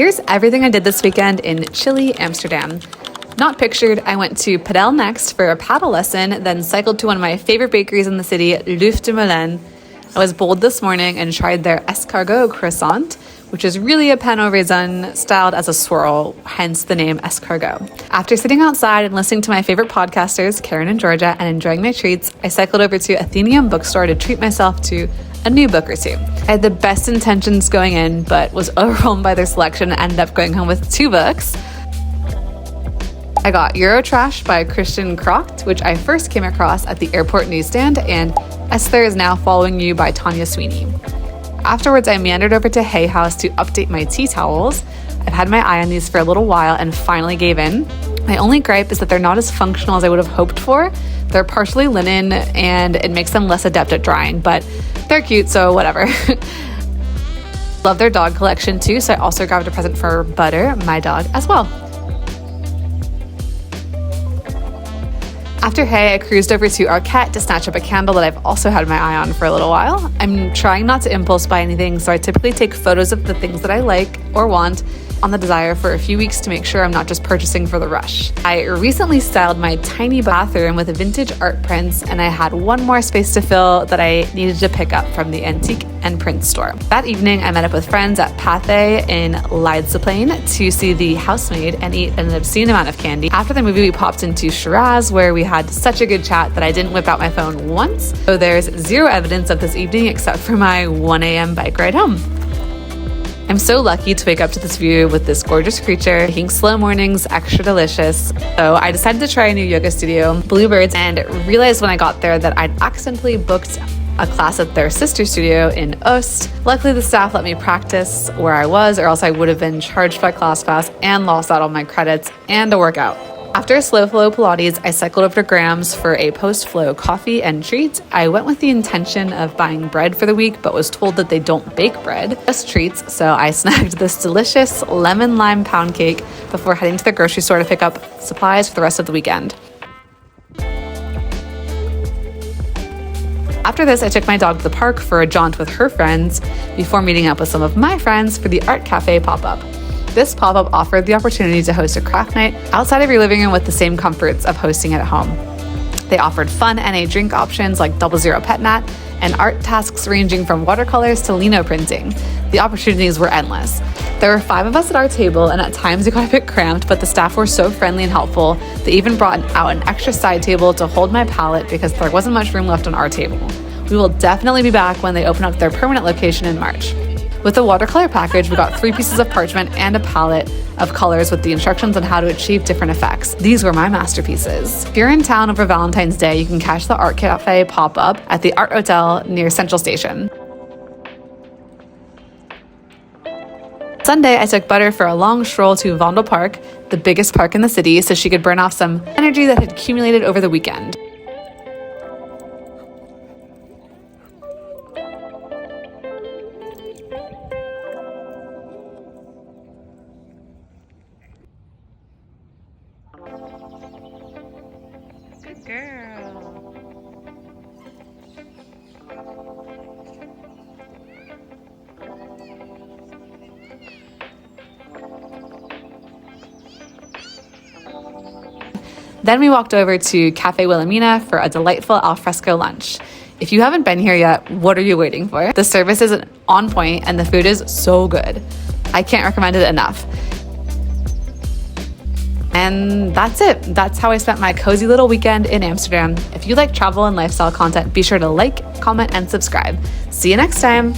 Here's everything I did this weekend in chilly Amsterdam. Not pictured, I went to Padel next for a paddle lesson, then cycled to one of my favorite bakeries in the city, Wilhelmina. I was bold this morning and tried their escargot croissant, which is really a pain au raisin styled as a swirl, hence the name escargot. After sitting outside and listening to my favorite podcasters, Karen and Georgia, and enjoying my treats, I cycled over to Athenaeum bookstore to treat myself to a new book or two. I had the best intentions going in, but was overwhelmed by their selection and ended up going home with 2 books. I got Eurotrash by Christian Krocht, which I first came across at the airport newsstand, and Esther is Now Following You by Tanya Sweeney. Afterwards, I meandered over to Hay House to update my tea towels. I've had my eye on these for a little while and finally gave in. My only gripe is that they're not as functional as I would have hoped for. They're partially linen and it makes them less adept at drying, but they're cute, so whatever. Love their dog collection too, so I also grabbed a present for Butter, my dog, as well. After Hay, I cruised over to Arket to snatch up a candle that I've also had my eye on for a little while. I'm trying not to impulse buy anything, so I typically take photos of the things that I like or want on the desire for a few weeks to make sure I'm not just purchasing for the rush. I recently styled my tiny bathroom with vintage art prints, and I had one more space to fill that I needed to pick up from the antique and print store. That evening, I met up with friends at Pathé in Leidseplein to see The Housemaid and eat an obscene amount of candy. After the movie, we popped into Shiraz, where we had such a good chat that I didn't whip out my phone once. So there's zero evidence of this evening except for my 1 a.m. bike ride home. I'm so lucky to wake up to this view with this gorgeous creature, making slow mornings extra delicious. So I decided to try a new yoga studio, Bluebirds, and realized when I got there that I'd accidentally booked a class at their sister studio in Oost. Luckily, the staff let me practice where I was, or else I would have been charged by ClassPass and lost out on my credits and a workout. After a slow flow Pilates, I cycled over to Graham's for a post-flow coffee and treats. I went with the intention of buying bread for the week, but was told that they don't bake bread, just treats, so I snagged this delicious lemon lime pound cake before heading to the grocery store to pick up supplies for the rest of the weekend. After this, I took my dog to the park for a jaunt with her friends before meeting up with some of my friends for the Art Cafe pop-up. This pop-up offered the opportunity to host a craft night outside of your living room with the same comforts of hosting it at home. They offered fun NA drink options like 00 Pet Nat and art tasks ranging from watercolors to lino printing. The opportunities were endless. There were 5 of us at our table, and at times it got a bit cramped, but the staff were so friendly and helpful. They even brought out an extra side table to hold my palette because there wasn't much room left on our table. We will definitely be back when they open up their permanent location in March. With the watercolor package, we got 3 pieces of parchment and a palette of colors with the instructions on how to achieve different effects. These were my masterpieces. If you're in town over Valentine's Day, you can catch the Art Cafe pop-up at the Art Hotel near Central Station. Sunday, I took Butter for a long stroll to Vondelpark, the biggest park in the city, so she could burn off some energy that had accumulated over the weekend. Good girl. Then we walked over to Cafe Wilhelmina for a delightful alfresco lunch. If you haven't been here yet, what are you waiting for? The service is on point and the food is so good. I can't recommend it enough. And that's it. That's how I spent my cozy little weekend in Amsterdam. If you like travel and lifestyle content, be sure to like, comment, and subscribe. See you next time.